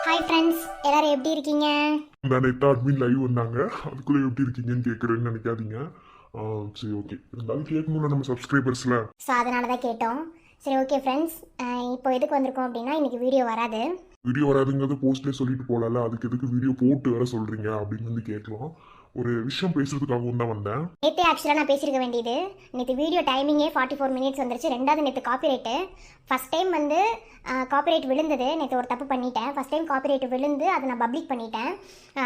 Hi friends, எல்லாரும் எப்படி இருக்கீங்க? நான் நெட் அட்மின் லைவ் வந்தாங்க. அதுக்குள்ளே எப்படி இருக்கீங்கன்னு கேட்குறேன்னு நினைக்காதீங்க. சரி, ஓகே. இருந்தாலும் கேட்கணும்ல நம்ம சப்ஸ்கிரைபர்ஸில். ஸோ அதனால தான் கேட்டோம். சரி, ஓகே ஃப்ரெண்ட்ஸ், இப்போ எதுக்கு வந்திருக்கோம் அப்படின்னா இன்றைக்கி வீடியோ வராது. வீடியோ வராதுங்கிறது போஸ்ட்லேயே சொல்லிட்டு போகலாம்ல, அதுக்கு எதுக்கு வீடியோ போட்டு வர சொல்கிறீங்க அப்படின்னு வந்து கேட்கலாம். ஒரு விஷயம் பேசுறதுக்காகவும் தான் வந்தேன். நேற்று ஆக்சுவலாக நான் பேசியிருக்க வேண்டியது. நேற்று வீடியோ டைமிங்கே 44 மினிட்ஸ் வந்துருச்சு. ரெண்டாவது நேற்று காப்பிரைட்டு ஃபஸ்ட் டைம் வந்து காப்பிரைட் விழுந்தது. நேற்று ஒரு தப்பு பண்ணிட்டேன். ஃபஸ்ட் டைம் காப்பிரைட் விழுந்து அதை நான் பப்ளிக் பண்ணிட்டேன்.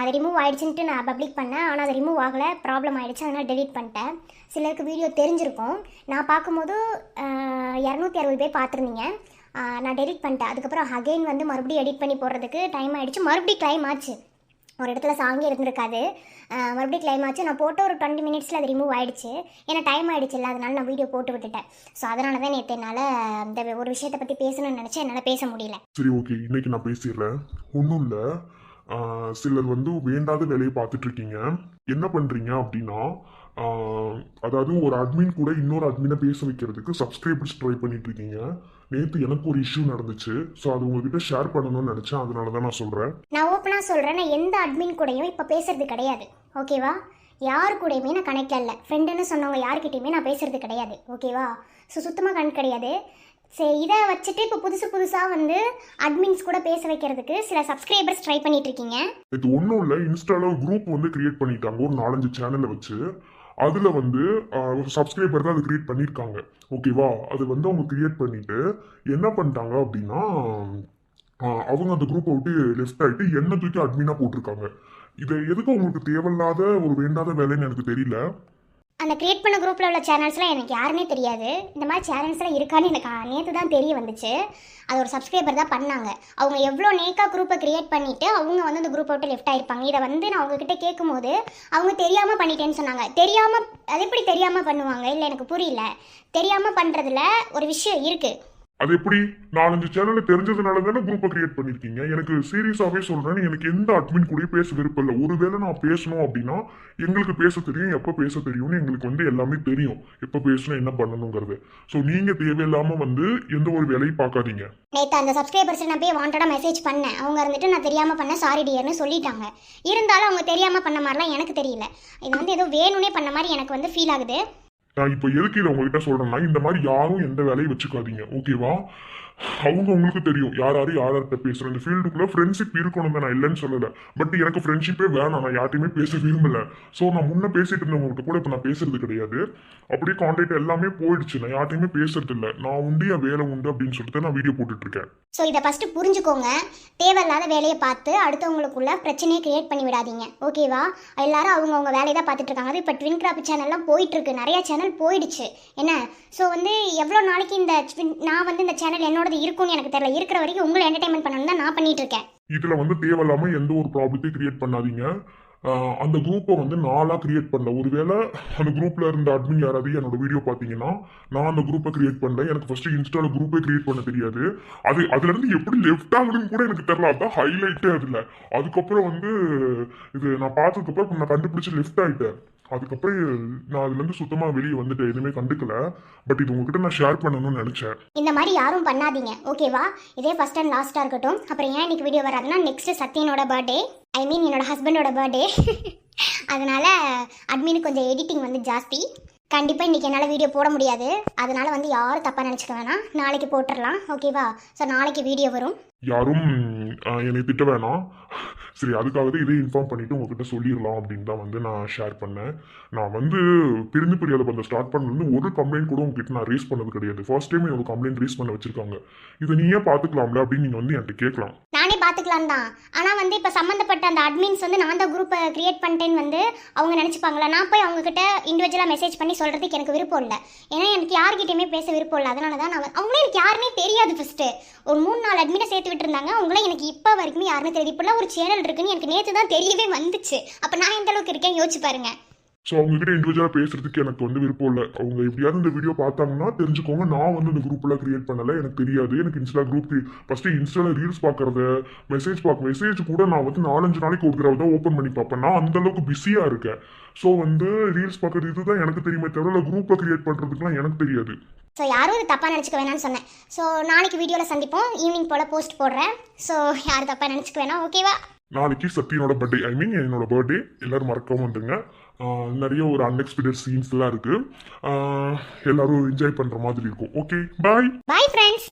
அது ரிமூவ் ஆகிடுச்சுன்ட்டு நான் பப்ளிக் பண்ணேன். ஆனால் அது ரிமூவ் ஆகலை, ப்ராப்ளம் ஆகிடுச்சு. அதனால் டெலீட் பண்ணிட்டேன். சிலருக்கு வீடியோ தெரிஞ்சிருக்கும். நான் பார்க்கும்போது 260 பேர் பார்த்துருந்தீங்க. நான் டெலிட் பண்ணிட்டேன். அதுக்கப்புறம் அகெயின் வந்து மறுபடியும் எடிட் பண்ணி போடுறதுக்கு டைம் ஆகிடுச்சு. மறுபடியும் கிளைம் ஆச்சு. ஒரு இடத்துல சாங்கே இருந்திருக்காது. மறுபடியும் கிளைம் ஆச்சு. நான் போட்ட ஒரு 20 மினிட்ஸில் அது ரிமூவ் ஆகிடுச்சு. ஏன்னா டைம் ஆகிடுச்சு இல்லை, அதனால நான் வீடியோ போட்டு விட்டுட்டேன். ஸோ அதனால தான் நேற்று என்னால் இந்த ஒரு விஷயத்தை பற்றி பேசணும்னு நினச்சேன், என்னால் பேச முடியல. சரி, ஓகே. இன்னைக்கு நான் பேசிடுறேன். ஒன்றும் இல்லை. சிலர் வந்து வேண்டாத வேலையை பார்த்துட்டு இருக்கீங்க. என்ன பண்ணுறீங்க அப்படின்னா, அதாவது ஒரு அட்மின் கூட இன்னொரு அட்மினை பேச வைக்கிறதுக்கு சப்ஸ்கிரைபர்ஸ் ட்ரை பண்ணிட்டு இருக்கீங்க. நேற்று எனக்கு ஒரு இஷ்யூ நடந்துச்சு. ஸோ அது உங்ககிட்ட ஷேர் பண்ணணும்னு நினச்சேன். அதனால தான் நான் சொல்கிறேன். நான் ஓப்பனாக சொல்கிறேன், நான் எந்த அட்மின் கூடயும் இப்போ பேசுறது கிடையாது. ஓகேவா? யார் கூடயுமே நான் கனெக்ட் இல்லை. ஃப்ரெண்டுன்னு சொன்னவங்க யார்கிட்டையுமே நான் பேசுறது கிடையாது. ஓகேவா? ஸோ சுத்தமாக கனெக்ட் கிடையாது. சரி, இதை வச்சுட்டு இப்போ புதுசாக வந்து அட்மின்ஸ் கூட பேச வைக்கிறதுக்கு சில சப்ஸ்கிரைபர்ஸ் ட்ரை பண்ணிட்டு இருக்கீங்க. இது ஒன்றும் இல்லை. இன்ஸ்டால ஒரு குரூப் வந்து கிரியேட் பண்ணிட்டாங்க, ஒரு 4-5 சேனலை வச்சு. அதில் வந்து சப்ஸ்கிரைபர் தான் அது கிரியேட் பண்ணியிருக்காங்க. ஓகேவா? அது வந்து அவங்க கிரியேட் பண்ணிட்டு என்ன பண்ணிட்டாங்க அப்படின்னா, அவங்க அந்த குரூப்பை விட்டு லெஃப்ட் ஆகிட்டு என்ன தூக்கி அட்மினாக போட்டிருக்காங்க. இதை எதுக்கு உங்களுக்கு தேவையில்லாத ஒரு வேண்டாத வேலைன்னு எனக்கு தெரியல. அந்த கிரியேட் பண்ண குரூப்பில் உள்ள சேனல்ஸ்லாம் எனக்கு யாருன்னே தெரியாது. இந்த மாதிரி சேனல்ஸ்லாம் இருக்கான்னு எனக்கு நேற்று தான் தெரிய வந்துச்சு. அது ஒரு சப்ஸ்கிரைபர் தான் பண்ணாங்க. அவங்க எவ்வளோ நேக்காக குரூப்பை கிரியேட் பண்ணிவிட்டு அவங்க வந்து அந்த குரூப்பை விட்டு லெஃப்ட் ஆகிருப்பாங்க. இதை வந்து நான் அவங்கக்கிட்ட கேட்கும்போது அவங்க தெரியாமல் பண்ணிட்டேன்னு சொன்னாங்க. தெரியாமல் அது எப்படி தெரியாமல் பண்ணுவாங்க? இல்லை, எனக்கு புரியல. தெரியாமல் பண்ணுறதுல ஒரு விஷயம் இருக்குது. அது எப்படி 4-5 சேனல் தெரிஞ்சதுனால தானே குரூப்பை கிரியேட் பண்ணிருக்கீங்க. எனக்கு சீரியஸாவே சொல்றேன், எனக்கு எந்த அட்மின் கூட பேச விருப்பம் இல்லை. ஒருவேளை நான் பேசணும் அப்படின்னா எங்களுக்கு பேச தெரியும், எப்போ பேச தெரியும்னு எங்களுக்கு வந்து எல்லாமே தெரியும், எப்போ பேசணும் என்ன பண்ணணுங்கிறது. ஸோ நீங்க தேவையில்லாம வந்து எந்த ஒரு வேலையும் பார்க்காதீங்க. நேற்று அந்த சப்ஸ்கிரைபர்ஸ் நான் போய் வாண்டடாக மெசேஜ் பண்ணேன். அவங்க இருந்துட்டு நான் தெரியாமல் பண்ண சாரி டியர்னு சொல்லிட்டாங்க. இருந்தாலும் அவங்க தெரியாமல் பண்ண மாதிரிலாம் எனக்கு தெரியல. இது வந்து ஏதோ வேணும்னே பண்ண மாதிரி எனக்கு வந்து ஃபீல் ஆகுது. நான் இப்போ எதுக்கு இதை உங்ககிட்ட சொல்றேன்னா, இந்த மாதிரி யாரும் எந்த வேலையும் வச்சுக்காதீங்க. ஓகேவா? அவங்க உங்களுக்கு தெரியும் யார் யார்கிட்ட பேசுறேன். இந்த ஃபீல்டுக்குள்ள ஃப்ரெண்ட்ஷிப் இருக்கணும் தான், நான் இல்லைன்னு சொல்லலை. பட் எனக்கு ஃப்ரெண்ட்ஷிப்பே வேணாம், நான் யார்ட்டையுமே பேச விரும்பல. ஸோ நான் முன்ன பேசிட்டு இருந்தவங்ககிட்ட கூட இப்போ நான் பேசுறது கிடையாது. அப்படியே கான்டாக்ட் எல்லாமே போயிடுச்சு. நான் யார்ட்டையுமே பேசுறது இல்லை. நான் உண்டு, என் வேலை உண்டு அப்படின்னு சொல்லிட்டு நான் வீடியோ போட்டுட்டு இருக்கேன். ஸோ இதை ஃபஸ்ட்டு புரிஞ்சுக்கோங்க. தேவையில்லாத வேலையை பார்த்து அடுத்தவங்களுக்குள்ள பிரச்சனையை கிரியேட் பண்ணி விடாதீங்க. ஓகேவா? எல்லாரும் அவங்கவுங்க வேலையை தான் பார்த்துட்டு இருக்காங்க. அது இப்போ ட்வின் கிராப் சேனல்லாம் போயிட்டு இருக்கு, நிறைய சேனல் போயிடுச்சு. என்ன? ஸோ வந்து எவ்வளோ நாளைக்கு இந்த நான் வந்து இந்த சேனல் என்னோடது இருக்கும்னு எனக்கு தெரியல. இருக்கிற வரைக்கும் உங்களை என்டர்டைன்மெண்ட் பண்ணணும் தான் நான் பண்ணிட்டு இருக்கேன். இதுல வந்து தேவையில்லாம எந்த ஒரு ப்ராப்ளத்தையும் கிரியேட் பண்ணாதீங்க. அந்த குரூப்பை வந்து நாளாக கிரியேட் பண்ணல. ஒருவேளை அந்த குரூப்பில் இருந்த அட்மின் யாராவது என்னோட வீடியோ பார்த்தீங்கன்னா, நான் அந்த குரூப்பை கிரியேட் பண்ணல. எனக்கு ஃபஸ்ட்டு இன்ஸ்டாவில் குரூப்பே கிரியேட் பண்ண தெரியாது. அதுலேருந்து எப்படி லெஃப்ட் ஆகுதுன்னு கூட எனக்கு தெரியல. அதுதான் ஹைலைட்டே அதில். அதுக்கப்புறம் வந்து இது நான் பார்த்ததுக்கப்புறம் நான் கண்டுபிடிச்சி லெஃப்ட் ஆகிட்டேன். அதுக்கப்புறம் நான் அதுலேருந்து சுத்தமாக வெளியே வந்துட்டு எதுவுமே கண்டுக்கல. பட் இது உங்ககிட்ட நான் ஷேர் பண்ணணும்னு நினச்சேன். இந்த மாதிரி யாரும் பண்ணாதீங்க. ஓகேவா? இதே ஃபர்ஸ்ட் அண்ட் லாஸ்ட்டாக இருக்கட்டும். அப்புறம் ஏன் இன்னைக்கு வீடியோ வராதுன்னா, நெக்ஸ்ட் சத்யனோட பர்த்டே, ஐ மீன் என்னோட ஹஸ்பண்டோட பர்த்டே. அதனால அட்மினுக்கு கொஞ்சம் எடிட்டிங் வந்து ஜாஸ்தி. கண்டிப்பாக இன்றைக்கி என்னால் வீடியோ போட முடியாது. அதனால் வந்து யாரும் தப்பாக நினச்சிக்க வேணாம். நாளைக்கு போட்டுடலாம். ஓகேவா? ஸோ நாளைக்கு வீடியோ வரும். யாரும் என்னை திட்ட வேணாம். சரி, அதுக்காகவே இதே இன்ஃபார்ம் பண்ணிவிட்டு உங்ககிட்ட சொல்லிடலாம் அப்படின்னு தான் வந்து நான் ஷேர் பண்ணேன். நான் வந்து பிரிந்து பிரியாத பந்த ஸ்டார்ட் பண்ணது ஒரு கம்ப்ளைண்ட் கூட உங்ககிட்ட நான் ரேஸ் பண்ணது கிடையாது. ஃபர்ஸ்ட் டைம் என்னோட கம்ப்ளைண்ட் ரேஸ் பண்ண வச்சிருக்காங்க. இதை நீயே பார்த்துக்கலாம்ல அப்படின்னு நீங்கள் வந்து என்கிட்ட கேட்கலாம். நானே பார்த்துக்கலாம் தான். ஆனால் வந்து இப்போ சம்மந்தப்பட்ட அந்த அட்மின்ஸ் வந்து நான் தான் குரூப்பை கிரியேட் பண்ணிட்டேன்னு வந்து அவங்க நினச்சிப்பாங்களா? நான் போய் அவங்ககிட்ட இண்டிவிஜுவலாக மெசேஜ் பண்ணி சொல்கிறதுக்கு எனக்கு விருப்பம் இல்லை. ஏன்னா எனக்கு யார்கிட்டையுமே பேச விருப்பம் இல்லை. அதனால தான் நான் அவங்களே எனக்கு யாருன்னே தெரியாது. ஃபஸ்ட்டு ஒரு 3-4 அட்மினை சேர்த்து விட்டுருந்தாங்க. அவங்களே எனக்கு இப்போ வரைக்குமே யாருன்னு தெரியாது. இப்போலாம் ஒரு சேனல் இருக்குன்னு எனக்கு நேற்று தான் தெரியவே வந்துச்சு. அப்போ நான் எந்த அளவுக்கு இருக்கேன் யோசிச்சு பாருங்க. ஸோ அவங்ககிட்ட இண்டிவிஜுவலாக பேசுறதுக்கு எனக்கு வந்து விருப்பம் இல்லை. அவங்க எப்படியாவது இந்த வீடியோ பார்த்தாங்கன்னா தெரிஞ்சுக்கோங்க, நான் வந்து இந்த குரூப்லாம் கிரியேட் பண்ணலை. எனக்கு தெரியாது. எனக்கு இன்ஸ்டா குரூப் ஃபஸ்ட்டு இன்ஸ்டாவில் ரீல்ஸ் பார்க்குறது, மெசேஜ் கூட நான் வந்து 4-5 நாளைக்கு ஒரு தடவை தான் ஓப்பன் பண்ணி பார்ப்பேன். நான் அந்தளவுக்கு பிஸியாக இருக்கேன். ஸோ வந்து ரீல்ஸ் பார்க்குறது இதுதான் எனக்கு தெரியுமே தவிர குரூப்பை கிரியேட் பண்ணுறதுக்குலாம் எனக்கு தெரியாது. ஸோ யாரும் இது தப்பாக நினச்சிக்க வேணாம்னு சொன்னேன். ஸோ நாளைக்கு வீடியோவில் சந்திப்போம். ஈவினிங் போல் போஸ்ட் போடுறேன். ஸோ யாரும் தப்பாக நினச்சிக்க வேணாம், ஓகேவா? நாளைக்கு சத்தியனோட பர்த்டே, ஐ மீன் என்னோட பர்த்டே. எல்லாரும் மறக்காம வந்துங்க. நிறைய ஒரு அன்எக்ஸ்பெக்டட் சீன்ஸ்லாம் இருக்கு. எல்லாரும் என்ஜாய் பண்ற மாதிரி இருக்கும். Okay, bye. Bye friends.